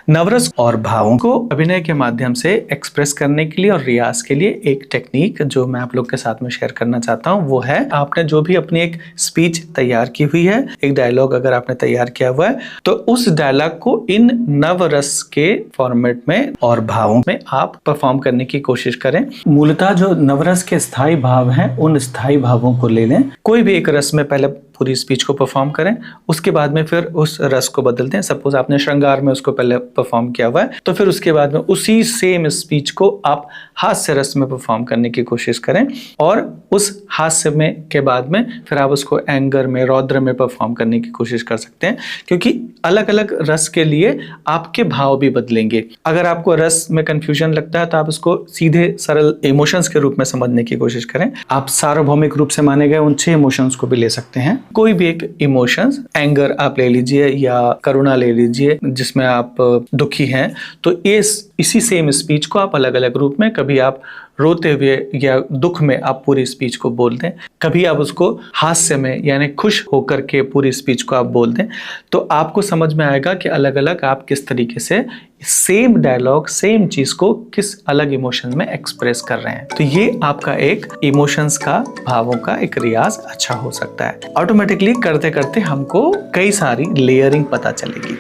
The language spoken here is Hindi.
नवरस और भावों को अभिनय के माध्यम से एक्सप्रेस करने के लिए और रियाज के लिए एक टेक्निक जो मैं आप लोग के साथ में शेयर करना चाहता हूँ वो है, आपने जो भी अपनी एक स्पीच तैयार की हुई है, एक डायलॉग अगर आपने तैयार किया हुआ है, तो उस डायलॉग को इन नवरस के फॉर्मेट में और भावों में आप परफॉर्म करने की कोशिश करें। मूलतः जो नवरस के स्थायी भाव हैं, उन स्थायी भावों को ले लें। कोई भी एक रस में पहले पूरी स्पीच को परफॉर्म करें, उसके बाद में फिर उस रस को बदलते हैं। सपोज आपने श्रृंगार में उसको पहले परफॉर्म किया हुआ है, तो फिर उसके बाद में उसी सेम स्पीच को आप हास्य रस में परफॉर्म करने की कोशिश करें, और उस हास्य में के बाद में फिर आप उसको एंगर में, रौद्र में परफॉर्म करने की कोशिश कर सकते हैं, क्योंकि अलग अलग रस के लिए आपके भाव भी बदलेंगे। अगर आपको रस में कंफ्यूजन लगता है तो आप उसको सीधे सरल इमोशंस के रूप में समझने की कोशिश करें। आप सार्वभौमिक रूप से माने गए उन 6 इमोशंस को भी ले सकते हैं। कोई भी एक इमोशंस, एंगर आप ले लीजिए या करुणा ले लीजिए जिसमें आप दुखी हैं, तो इसी सेम स्पीच को आप अलग अलग रूप में, कभी आप रोते हुए या दुख में आप पूरी स्पीच को बोल दें, कभी आप उसको हास्य में यानी खुश होकर के पूरी स्पीच को आप बोल दें, तो आपको समझ में आएगा कि अलग अलग आप किस तरीके से सेम डायलॉग, सेम चीज को किस अलग इमोशन में एक्सप्रेस कर रहे हैं। तो ये आपका एक इमोशंस का, भावों का एक रियाज अच्छा हो सकता है। ऑटोमेटिकली करते करते हमको कई सारी लेयरिंग पता चलेगी।